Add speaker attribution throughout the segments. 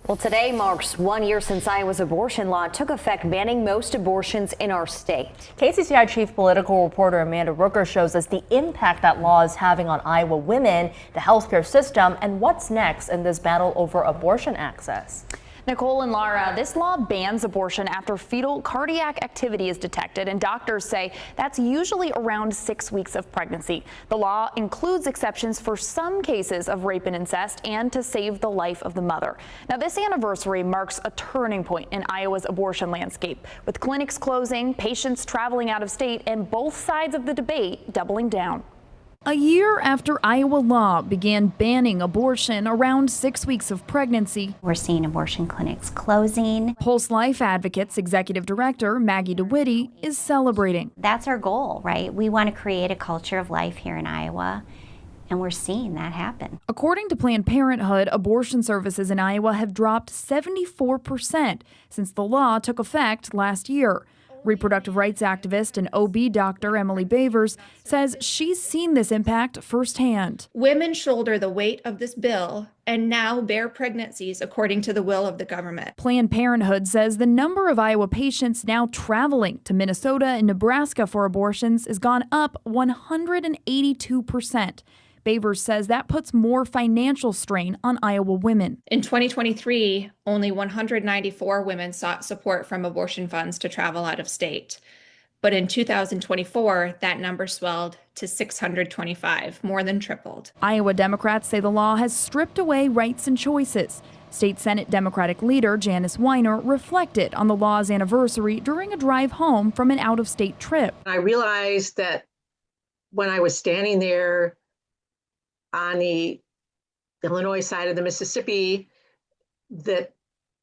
Speaker 1: Well, today marks 1 year since Iowa's abortion law took effect, banning most abortions in our state.
Speaker 2: KCCI chief political reporter Amanda Rooker shows us the impact that law is having on Iowa women, the healthcare system, and what's next in this battle over abortion access.
Speaker 3: Nicole and Laura, this law bans abortion after fetal cardiac activity is detected, and doctors say that's usually around 6 weeks of pregnancy. The law includes exceptions for some cases of rape and incest and to save the life of the mother. Now, this anniversary marks a turning point in Iowa's abortion landscape, with clinics closing, patients traveling out of state, and both sides of the debate doubling down.
Speaker 4: A year after Iowa law began banning abortion around 6 weeks of pregnancy,
Speaker 5: we're seeing abortion clinics closing.
Speaker 4: Pulse Life Advocates Executive Director Maggie DeWitty is celebrating.
Speaker 5: That's our goal, right? We want to create a culture of life here in Iowa, and we're seeing that happen.
Speaker 4: According to Planned Parenthood, abortion services in Iowa have dropped 74% since the law took effect last year. Reproductive rights activist and OB doctor Emily Bavers says she's seen this impact firsthand.
Speaker 6: Women shoulder the weight of this bill and now bear pregnancies according to the will of the government.
Speaker 4: Planned Parenthood says the number of Iowa patients now traveling to Minnesota and Nebraska for abortions has gone up 182%. Bavers says that puts more financial strain on Iowa women.
Speaker 6: In 2023, only 194 women sought support from abortion funds to travel out of state. But in 2024, that number swelled to 625, more than tripled.
Speaker 4: Iowa Democrats say the law has stripped away rights and choices. State Senate Democratic leader Janice Weiner reflected on the law's anniversary during a drive home from an out-of-state trip.
Speaker 7: I realized that when I was standing there on the Illinois side of the Mississippi, that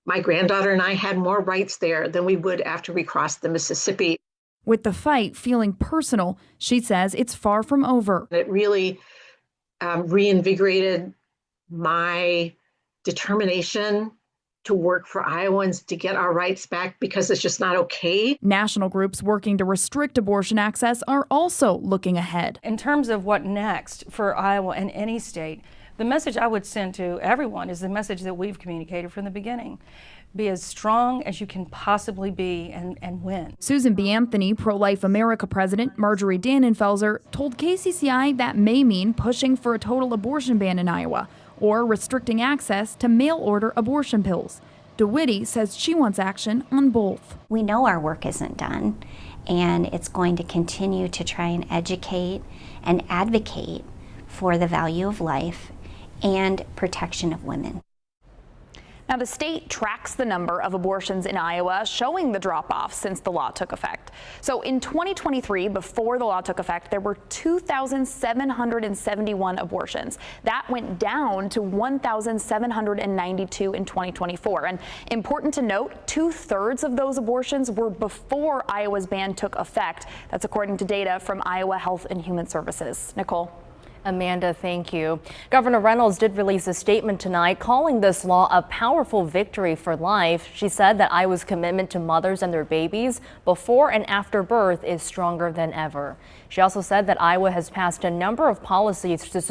Speaker 7: my granddaughter and I had more rights there than we would after we crossed the Mississippi.
Speaker 4: With the fight feeling personal, she says it's far from over.
Speaker 7: It really reinvigorated my determination to work for Iowans to get our rights back, because it's just not okay.
Speaker 4: National groups working to restrict abortion access are also looking ahead.
Speaker 8: In terms of what next for Iowa and any state, the message I would send to everyone is the message that we've communicated from the beginning. Be as strong as you can possibly be and win.
Speaker 4: Susan B. Anthony, Pro-Life America President Marjorie Dannenfelser, told KCCI that may mean pushing for a total abortion ban in Iowa or restricting access to mail-order abortion pills. DeWitty says she wants action on both.
Speaker 5: We know our work isn't done, and it's going to continue to try and educate and advocate for the value of life and protection of women.
Speaker 3: Now, the state tracks the number of abortions in Iowa, showing the drop-off since the law took effect. So in 2023, before the law took effect, there were 2,771 abortions. That went down to 1,792 in 2024. And important to note, 2/3 of those abortions were before Iowa's ban took effect. That's according to data from Iowa Health and Human Services. Nicole.
Speaker 2: Amanda, thank you. Governor Reynolds did release a statement tonight calling this law a powerful victory for life. She said that Iowa's commitment to mothers and their babies before and after birth is stronger than ever. She also said that Iowa has passed a number of policies to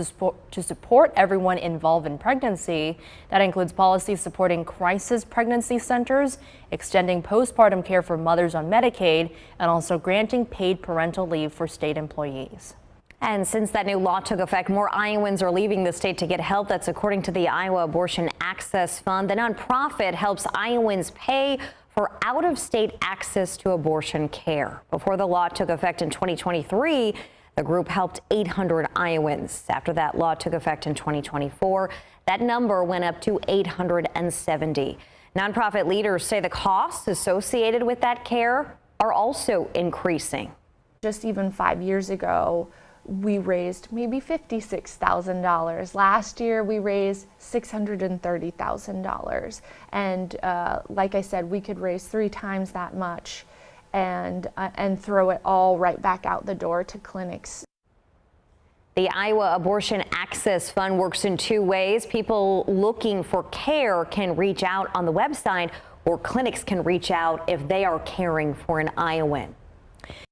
Speaker 2: support everyone involved in pregnancy. That includes policies supporting crisis pregnancy centers, extending postpartum care for mothers on Medicaid, and also granting paid parental leave for state employees.
Speaker 1: And since that new law took effect, more Iowans are leaving the state to get help. That's according to the Iowa Abortion Access Fund. The nonprofit helps Iowans pay for out-of-state access to abortion care. Before the law took effect in 2023, the group helped 800 Iowans. After that law took effect in 2024, that number went up to 870. Nonprofit leaders say the costs associated with that care are also increasing.
Speaker 9: Just even 5 years ago, we raised maybe $56,000. Last year, we raised $630,000. And like I said, we could raise 3 times that much and throw it all right back out the door to clinics.
Speaker 1: The Iowa Abortion Access Fund works in 2 ways. People looking for care can reach out on the website, or clinics can reach out if they are caring for an Iowan.